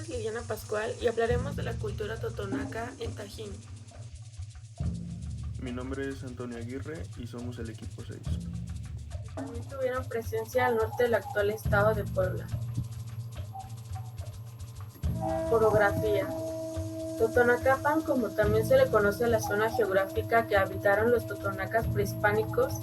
Liliana Pascual y hablaremos de la cultura totonaca en Tajín. Mi nombre es Antonio Aguirre y somos el equipo 6. También tuvieron presencia al norte del actual estado de Puebla. Orografía. Totonacapan, como también se le conoce a la zona geográfica que habitaron los totonacas prehispánicos,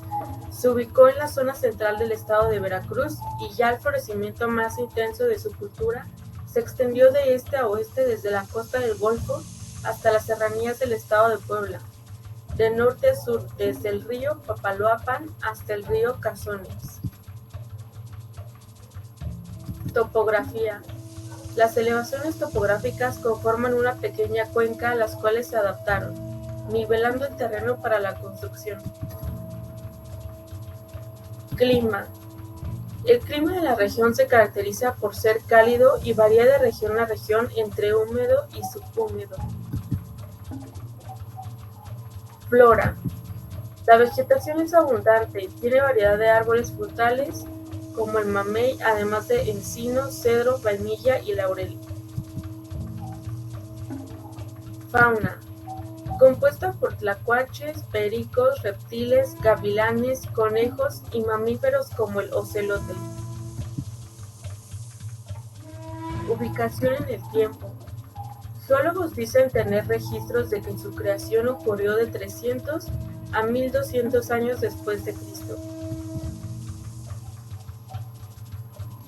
se ubicó en la zona central del estado de Veracruz y ya el florecimiento más intenso de su cultura se extendió de este a oeste desde la costa del Golfo hasta las serranías del estado de Puebla, de norte a sur desde el río Papaloapan hasta el río Cazones. Topografía. Las elevaciones topográficas conforman una pequeña cuenca a las cuales se adaptaron, nivelando el terreno para la construcción. Clima. El clima de la región se caracteriza por ser cálido y varía de región a región entre húmedo y subhúmedo. Flora. La vegetación es abundante, tiene variedad de árboles frutales como el mamey, además de encino, cedro, vainilla y laurel. Fauna. Compuesta por tlacuaches, pericos, reptiles, gavilanes, conejos y mamíferos como el ocelote. Ubicación en el tiempo. Zoólogos dicen tener registros de que su creación ocurrió de 300 a 1200 años después de Cristo.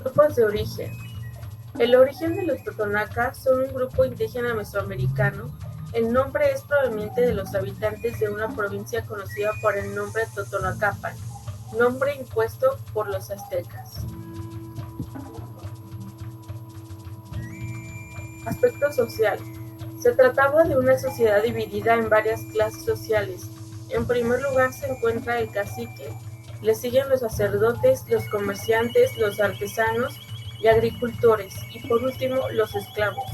Grupos de origen. El origen de los totonacas son un grupo indígena mesoamericano. El nombre es proveniente de los habitantes de una provincia conocida por el nombre Totonacapan, nombre impuesto por los aztecas. Aspecto social. Se trataba de una sociedad dividida en varias clases sociales. En primer lugar se encuentra el cacique, le siguen los sacerdotes, los comerciantes, los artesanos y agricultores, y por último los esclavos.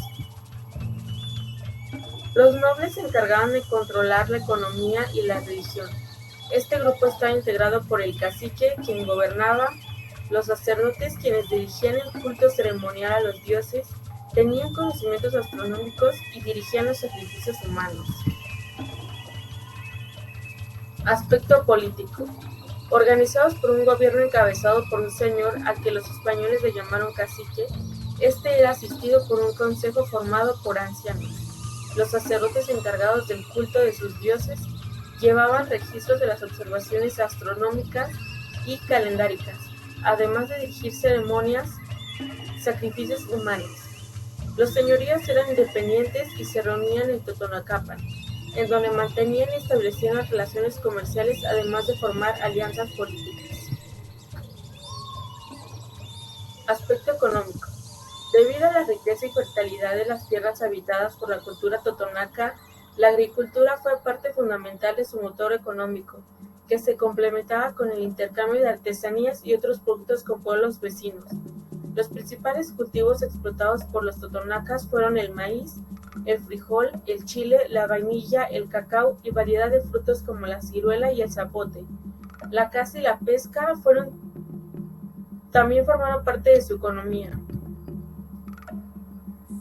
Los nobles se encargaban de controlar la economía y la religión. Este grupo está integrado por el cacique, quien gobernaba, los sacerdotes, quienes dirigían el culto ceremonial a los dioses, tenían conocimientos astronómicos y dirigían los sacrificios humanos. Aspecto político. Organizados por un gobierno encabezado por un señor al que los españoles le llamaron cacique, este era asistido por un consejo formado por ancianos. Los sacerdotes encargados del culto de sus dioses llevaban registros de las observaciones astronómicas y calendáricas, además de dirigir ceremonias, sacrificios humanos. Los señorías eran independientes y se reunían en Totonacapan, en donde mantenían y establecían las relaciones comerciales, además de formar alianzas políticas. Aspecto económico. Debido a la riqueza y fertilidad de las tierras habitadas por la cultura totonaca, la agricultura fue parte fundamental de su motor económico, que se complementaba con el intercambio de artesanías y otros productos con pueblos vecinos. Los principales cultivos explotados por los totonacas fueron el maíz, el frijol, el chile, la vainilla, el cacao y variedad de frutos como la ciruela y el zapote. La caza y la pesca también formaron parte de su economía.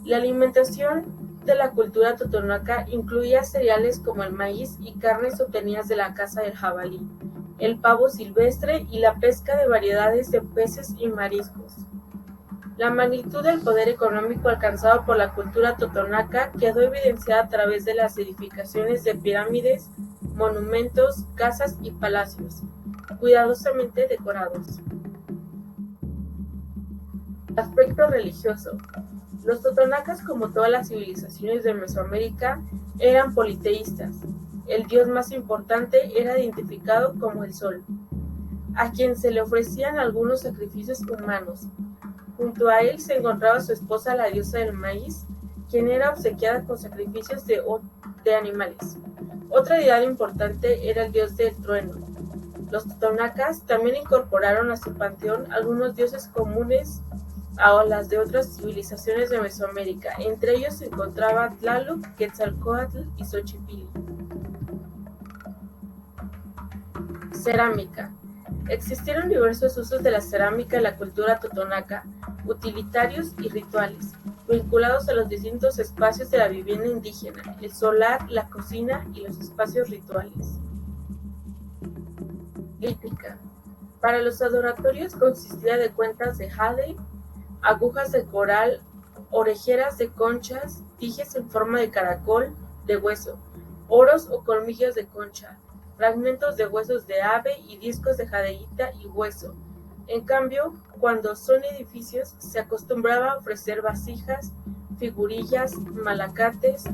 La alimentación de la cultura totonaca incluía cereales como el maíz y carnes obtenidas de la caza del jabalí, el pavo silvestre y la pesca de variedades de peces y mariscos. La magnitud del poder económico alcanzado por la cultura totonaca quedó evidenciada a través de las edificaciones de pirámides, monumentos, casas y palacios, cuidadosamente decorados. Aspecto religioso. Los totonacas, como todas las civilizaciones de Mesoamérica, eran politeístas. El dios más importante era identificado como el sol, a quien se le ofrecían algunos sacrificios humanos. Junto a él se encontraba su esposa, la diosa del maíz, quien era obsequiada con sacrificios de animales. Otra deidad importante era el dios del trueno. Los totonacas también incorporaron a su panteón algunos dioses comunes a las de otras civilizaciones de Mesoamérica. Entre ellos se encontraba Tlaloc, Quetzalcóatl y Xochipilli. Cerámica. Existieron diversos usos de la cerámica en la cultura totonaca, utilitarios y rituales. vinculados a los distintos espacios de la vivienda indígena, el solar, la cocina y los espacios rituales. Lítica. Para los adoratorios consistía de cuentas de jade, agujas de coral, orejeras de conchas, dijes en forma de caracol, de hueso, oros o colmillos de concha, fragmentos de huesos de ave y discos de jadeíta y hueso. En cambio, cuando son edificios, se acostumbraba a ofrecer vasijas, figurillas, malacates,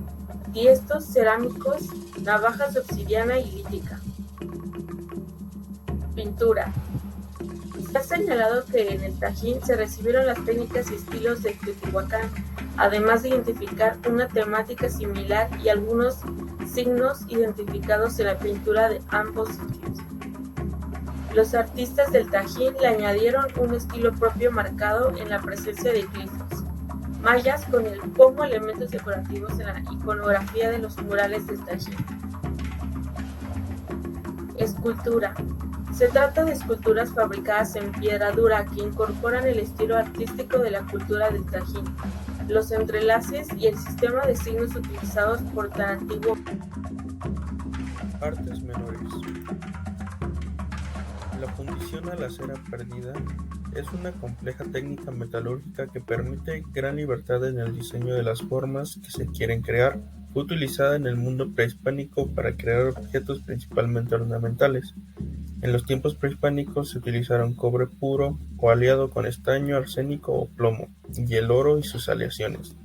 tiestos cerámicos, navajas de obsidiana y lítica. Pintura. Se ha señalado que en el Tajín se recibieron las técnicas y estilos de Teotihuacán, además de identificar una temática similar y algunos signos identificados en la pintura de ambos sitios. Los artistas del Tajín le añadieron un estilo propio marcado en la presencia de glifos mayas como elementos decorativos en la iconografía de los murales del Tajín. Escultura. Se trata de esculturas fabricadas en piedra dura que incorporan el estilo artístico de la cultura del Tajín, los entrelaces y el sistema de signos utilizados por tan antiguo. Artes menores. La fundición a la cera perdida es una compleja técnica metalúrgica que permite gran libertad en el diseño de las formas que se quieren crear. Fue utilizada en el mundo prehispánico para crear objetos principalmente ornamentales. En los tiempos prehispánicos se utilizaron cobre puro o aliado con estaño, arsénico o plomo, y el oro y sus aleaciones.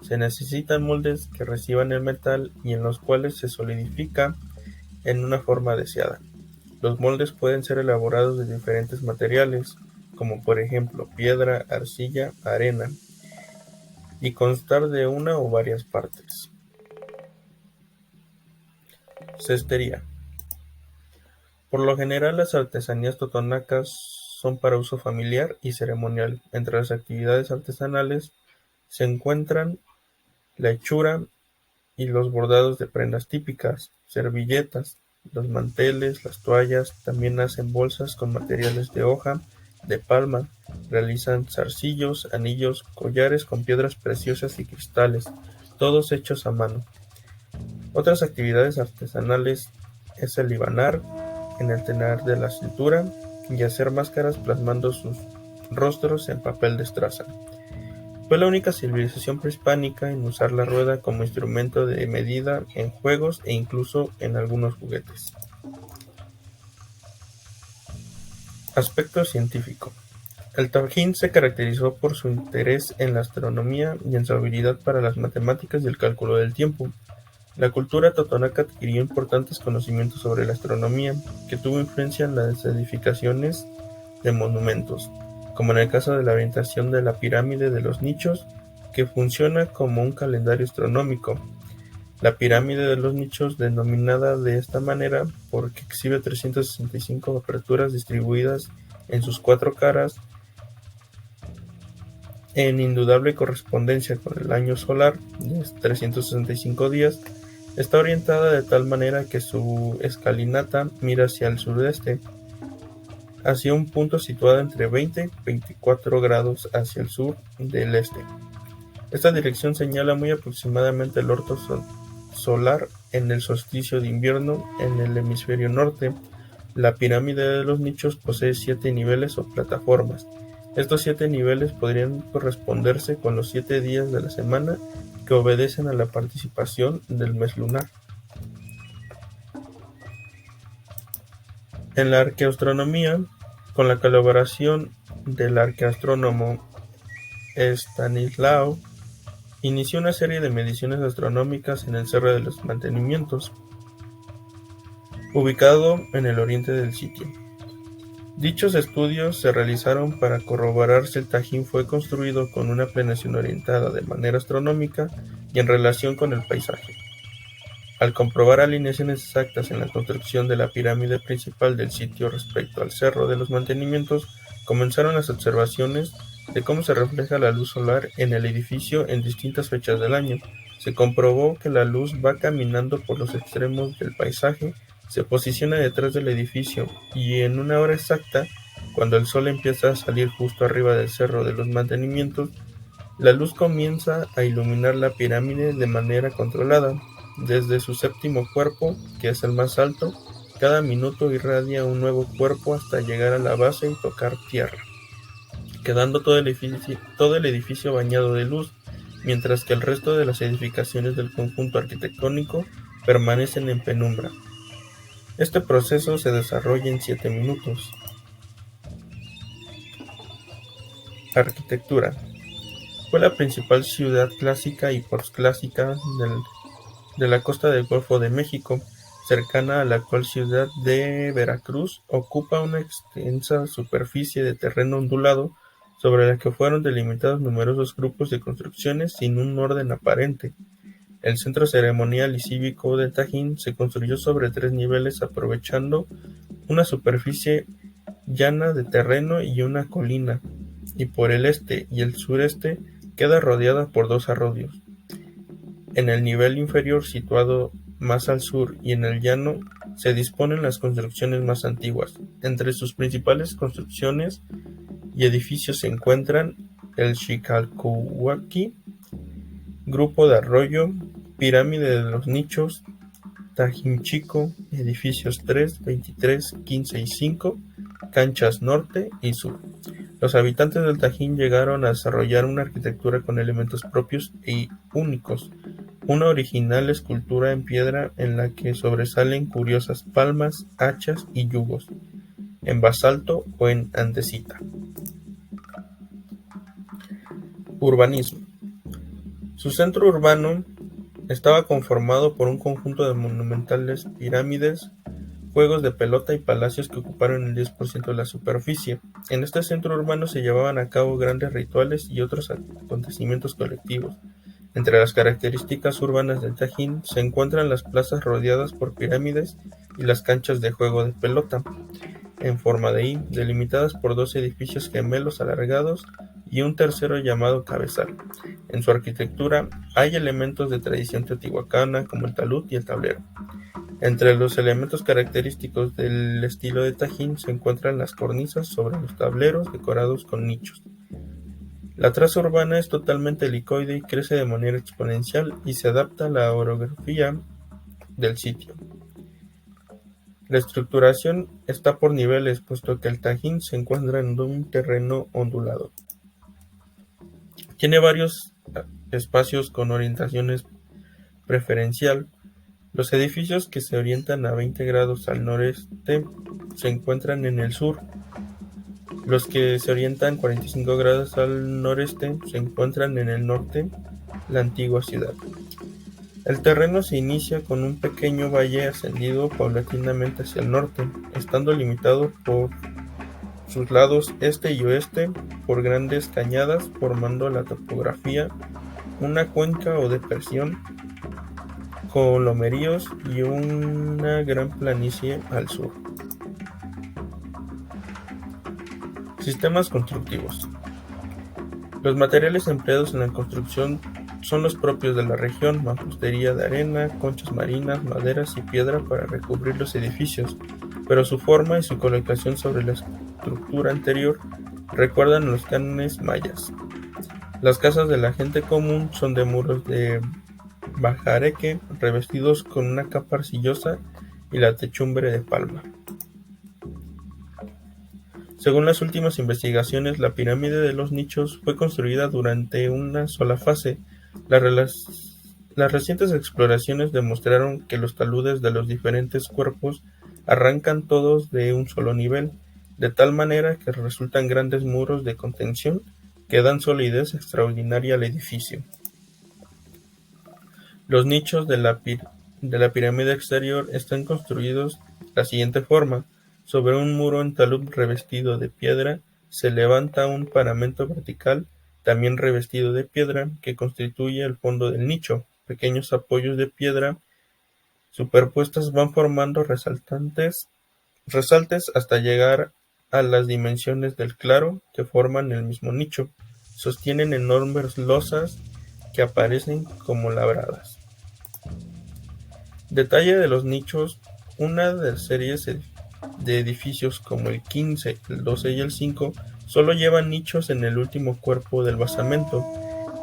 Se necesitan moldes que reciban el metal y en los cuales se solidifica en una forma deseada. Los moldes pueden ser elaborados de diferentes materiales, como por ejemplo piedra, arcilla, arena, y constar de una o varias partes. Cestería. Por lo general, las artesanías totonacas son para uso familiar y ceremonial. Entre las actividades artesanales se encuentran la hechura y los bordados de prendas típicas, servilletas, los manteles, las toallas. También hacen bolsas con materiales de hoja, de palma, realizan zarcillos, anillos, collares con piedras preciosas y cristales, todos hechos a mano. Otras actividades artesanales es el libanar en el telar de la cintura y hacer máscaras plasmando sus rostros en papel de estraza. Fue la única civilización prehispánica en usar la rueda como instrumento de medida en juegos e incluso en algunos juguetes. Aspecto científico. El Tajín se caracterizó por su interés en la astronomía y en su habilidad para las matemáticas y el cálculo del tiempo. La cultura totonaca adquirió importantes conocimientos sobre la astronomía, que tuvo influencia en las edificaciones de monumentos, como en el caso de la orientación de la pirámide de los nichos, que funciona como un calendario astronómico. La pirámide de los nichos, denominada de esta manera porque exhibe 365 aperturas distribuidas en sus 4 caras, en indudable correspondencia con el año solar de 365 días, está orientada de tal manera que su escalinata mira hacia el sudeste, hacia un punto situado entre 20 y 24 grados hacia el sur del este. Esta dirección señala muy aproximadamente el orto solar en el solsticio de invierno en el hemisferio norte. La pirámide de los nichos posee 7 niveles o plataformas. Estos 7 niveles podrían corresponderse con los 7 días de la semana que obedecen a la participación del mes lunar. En la arqueoastronomía, con la colaboración del arqueastrónomo Estanislao, inició una serie de mediciones astronómicas en el Cerro de los Mantenimientos, ubicado en el oriente del sitio. Dichos estudios se realizaron para corroborar si el Tajín fue construido con una planeación orientada de manera astronómica y en relación con el paisaje. Al comprobar alineaciones exactas en la construcción de la pirámide principal del sitio respecto al Cerro de los Mantenimientos, comenzaron las observaciones de cómo se refleja la luz solar en el edificio en distintas fechas del año. Se comprobó que la luz va caminando por los extremos del paisaje, se posiciona detrás del edificio y en una hora exacta, cuando el sol empieza a salir justo arriba del Cerro de los Mantenimientos, La luz comienza a iluminar la pirámide de manera controlada. Desde su séptimo cuerpo, que es el más alto, cada minuto irradia un nuevo cuerpo hasta llegar a la base y tocar tierra, quedando todo el edificio bañado de luz, mientras que el resto de las edificaciones del conjunto arquitectónico permanecen en penumbra. Este proceso se desarrolla en 7 minutos. Arquitectura. Fue la principal ciudad clásica y posclásica de la costa del Golfo de México, cercana a la actual ciudad de Veracruz. Ocupa una extensa superficie de terreno ondulado sobre la que fueron delimitados numerosos grupos de construcciones sin un orden aparente. El centro ceremonial y cívico del Tajín se construyó sobre 3 niveles, aprovechando una superficie llana de terreno y una colina, y por el este y el sureste queda rodeada por 2 arroyos. En el nivel inferior, situado más al sur y en el llano, se disponen las construcciones más antiguas. Entre sus principales construcciones y edificios se encuentran el Xicalcohuaquí, Grupo de Arroyo, Pirámide de los Nichos, Tajín Chico, edificios 3, 23, 15 y 5, canchas norte y sur. Los habitantes del Tajín llegaron a desarrollar una arquitectura con elementos propios y únicos, una original escultura en piedra en la que sobresalen curiosas palmas, hachas y yugos, en basalto o en andesita. Urbanismo. Su centro urbano estaba conformado por un conjunto de monumentales pirámides, juegos de pelota y palacios que ocuparon el 10% de la superficie. En este centro urbano se llevaban a cabo grandes rituales y otros acontecimientos colectivos. Entre las características urbanas del Tajín se encuentran las plazas rodeadas por pirámides y las canchas de juego de pelota, en forma de I, delimitadas por 2 edificios gemelos alargados y un tercero llamado cabezal. En su arquitectura hay elementos de tradición teotihuacana como el talud y el tablero. Entre los elementos característicos del estilo de Tajín se encuentran las cornisas sobre los tableros decorados con nichos. La traza urbana es totalmente helicoide y crece de manera exponencial y se adapta a la orografía del sitio. La estructuración está por niveles, puesto que el Tajín se encuentra en un terreno ondulado. Tiene varios espacios con orientaciones preferencial. Los edificios que se orientan a 20 grados al noreste se encuentran en el sur. Los que se orientan 45 grados al noreste se encuentran en el norte, la antigua ciudad. El terreno se inicia con un pequeño valle ascendido paulatinamente hacia el norte, estando limitado por sus lados este y oeste por grandes cañadas, formando la topografía una cuenca o depresión con lomeríos y una gran planicie al sur. Sistemas constructivos. Los materiales empleados en la construcción son los propios de la región: mampostería de arena, conchas marinas, maderas y piedra para recubrir los edificios, pero su forma y su colocación sobre la estructura anterior recuerdan a los cánones mayas. Las casas de la gente común son de muros de bajareque revestidos con una capa arcillosa y la techumbre de palma. Según las últimas investigaciones, la pirámide de los nichos fue construida durante una sola fase. Las recientes exploraciones demostraron que los taludes de los diferentes cuerpos arrancan todos de un solo nivel, de tal manera que resultan grandes muros de contención que dan solidez extraordinaria al edificio. Los nichos de la pirámide exterior están construidos de la siguiente forma: sobre un muro en talud revestido de piedra se levanta un paramento vertical, también revestido de piedra, que constituye el fondo del nicho. Pequeños apoyos de piedra superpuestas van formando resaltes hasta llegar a las dimensiones del claro que forman el mismo nicho. Sostienen enormes losas que aparecen como labradas. Detalle de los nichos: una de las series de edificios como el 15, el 12 y el 5 solo llevan nichos en el último cuerpo del basamento.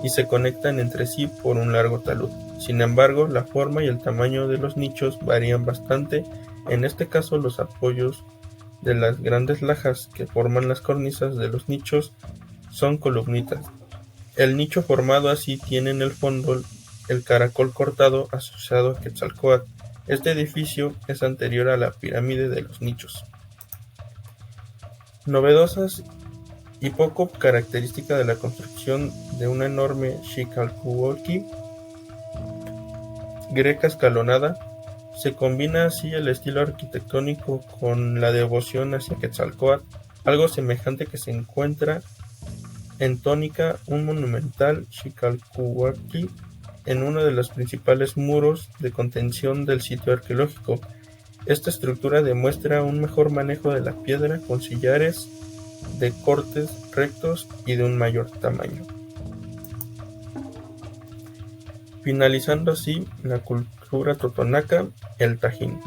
y se conectan entre sí por un largo talud. Sin embargo, la forma y el tamaño de los nichos varían bastante. En este caso, los apoyos de las grandes lajas que forman las cornisas de los nichos son columnitas. El nicho formado así tiene en el fondo el caracol cortado asociado a Quetzalcóatl. Este edificio es anterior a la pirámide de los nichos. Novedosas y poco característica de la construcción de una enorme Xicalcuolqui greca escalonada, se combina así el estilo arquitectónico con la devoción hacia Quetzalcóatl, algo semejante que se encuentra en Tónica, un monumental Xicalcuolqui en uno de los principales muros de contención del sitio arqueológico. Esta estructura demuestra un mejor manejo de la piedra con sillares de cortes rectos y de un mayor tamaño. Finalizando así la cultura totonaca, el Tajín.